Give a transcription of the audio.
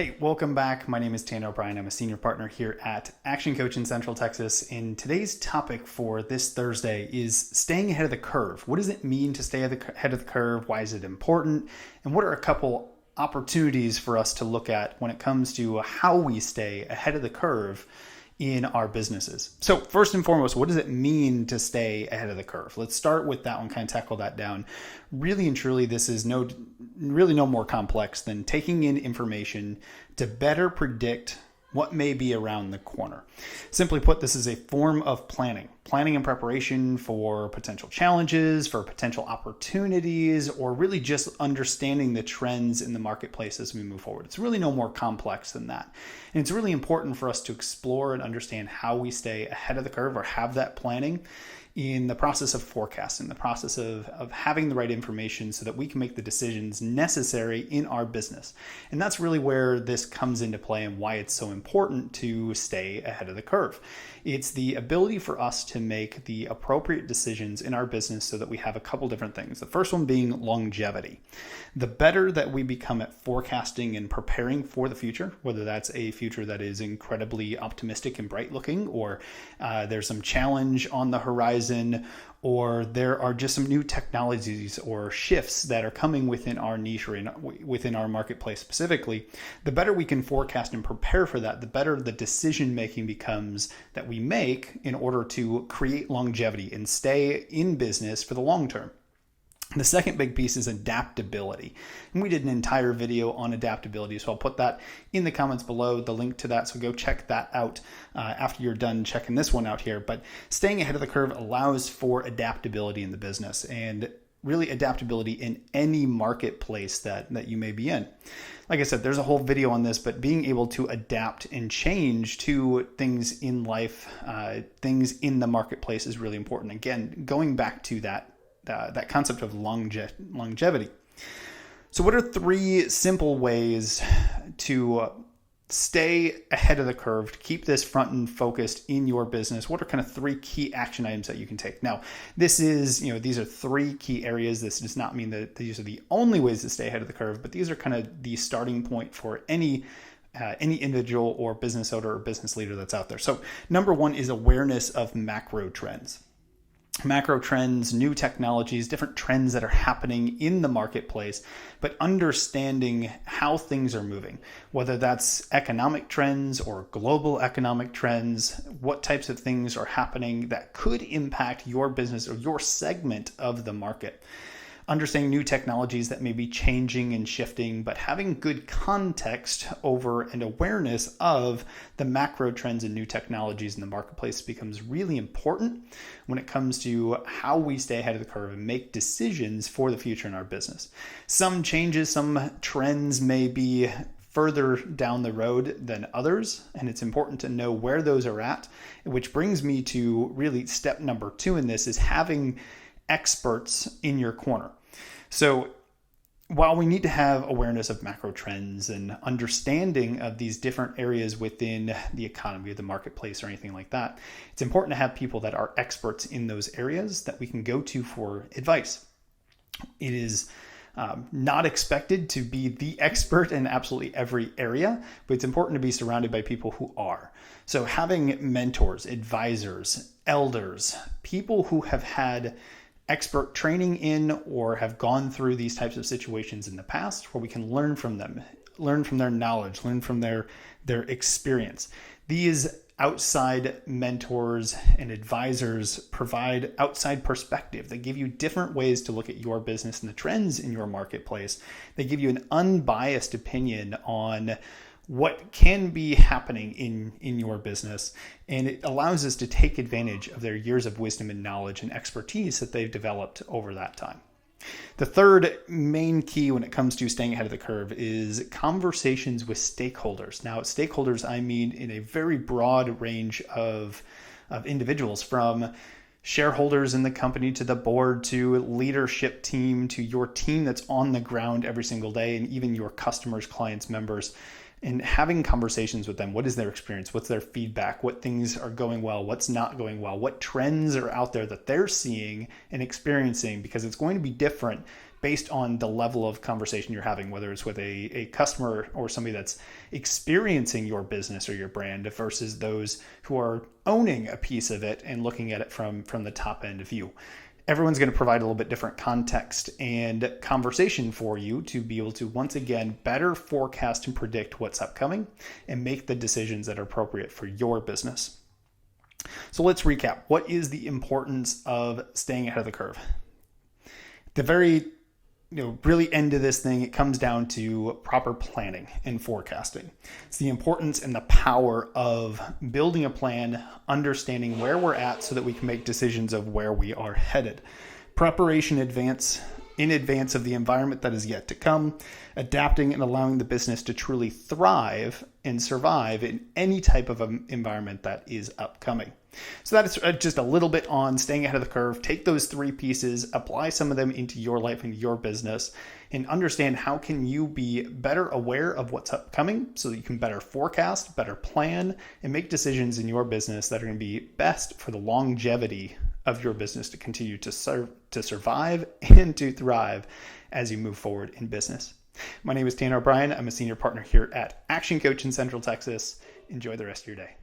Hey, welcome back. My name is Tanner O'Brien. I'm a senior partner here at ActionCOACH in Central Texas. And today's topic for this Thursday is staying ahead of the curve. What does it mean to stay ahead of the curve? Why is it important? And what are a couple opportunities for us to look at when it comes to how we stay ahead of the curve in our businesses? So first and foremost, what does it mean to stay ahead of the curve? Let's start with that one, kind of tackle that down. Really and truly, this is no more complex than taking in information to better predict what may be around the corner. Simply put, this is a form of planning and preparation for potential challenges, for potential opportunities, or really just understanding the trends in the marketplace as we move forward. It's really no more complex than that. And it's really important for us to explore and understand how we stay ahead of the curve or have that planning in the process of forecasting, the process of having the right information so that we can make the decisions necessary in our business. And that's really where this comes into play and why it's so important to stay ahead of the curve. It's the ability for us to make the appropriate decisions in our business so that we have a couple different things. The first one being longevity. The better that we become at forecasting and preparing for the future, whether that's a future that is incredibly optimistic and bright looking, or there's some challenge on the horizon, or there are just some new technologies or shifts that are coming within our niche or within our marketplace specifically, the better we can forecast and prepare for that, the better the decision making becomes that we make in order to create longevity and stay in business for the long term. The second big piece is adaptability. And we did an entire video on adaptability, so I'll put that in the comments below, the link to that, so go check that out after you're done checking this one out here. But staying ahead of the curve allows for adaptability in the business and really adaptability in any marketplace that you may be in. Like I said, there's a whole video on this, but being able to adapt and change to things in life, things in the marketplace is really important. Again, going back to that concept of longevity. So what are three simple ways to stay ahead of the curve, to keep this front and focused in your business? What are kind of three key action items that you can take? Now, these are three key areas. This does not mean that these are the only ways to stay ahead of the curve, but these are kind of the starting point for any individual or business owner or business leader that's out there. So number one is awareness of macro trends. Macro trends, new technologies, different trends that are happening in the marketplace, but understanding how things are moving, whether that's economic trends or global economic trends, what types of things are happening that could impact your business or your segment of the market. Understanding new technologies that may be changing and shifting, but having good context over and awareness of the macro trends and new technologies in the marketplace becomes really important when it comes to how we stay ahead of the curve and make decisions for the future in our business. Some changes, some trends may be further down the road than others, and it's important to know where those are at, which brings me to really step number 2 in this is having experts in your corner. So while we need to have awareness of macro trends and understanding of these different areas within the economy, the marketplace, or anything like that, it's important to have people that are experts in those areas that we can go to for advice. It is not expected to be the expert in absolutely every area, but it's important to be surrounded by people who are. So having mentors, advisors, elders, people who have had expert training in or have gone through these types of situations in the past where we can learn from them, learn from their knowledge, learn from their experience. These outside mentors and advisors provide outside perspective. They give you different ways to look at your business and the trends in your marketplace. They give you an unbiased opinion on what can be happening in your business, and it allows us to take advantage of their years of wisdom and knowledge and expertise that they've developed over that time. The third main key when it comes to staying ahead of the curve is conversations with stakeholders. Now, stakeholders, I mean in a very broad range of individuals, from shareholders in the company to the board to leadership team to your team that's on the ground every single day, and even your customers, clients, members. And having conversations with them. What is their experience? What's their feedback? What things are going well? What's not going well? What trends are out there that they're seeing and experiencing? Because it's going to be different based on the level of conversation you're having, whether it's with a customer or somebody that's experiencing your business or your brand versus those who are owning a piece of it and looking at it from the top end view. Everyone's going to provide a little bit different context and conversation for you to be able to, once again, better forecast and predict what's upcoming and make the decisions that are appropriate for your business. So let's recap. What is the importance of staying ahead of the curve? The very really end of this thing, it comes down to proper planning and forecasting. It's the importance and the power of building a plan, understanding where we're at so that we can make decisions of where we are headed. Preparation in advance of the environment that is yet to come, adapting and allowing the business to truly thrive and survive in any type of environment that is upcoming. So that is just a little bit on staying ahead of the curve. Take those 3 pieces, apply some of them into your life and your business, and understand how can you be better aware of what's upcoming so that you can better forecast, better plan, and make decisions in your business that are going to be best for the longevity of your business to continue to survive and to thrive as you move forward in business. My name is Tanner O'Brien. I'm a senior partner here at ActionCOACH in Central Texas. Enjoy the rest of your day.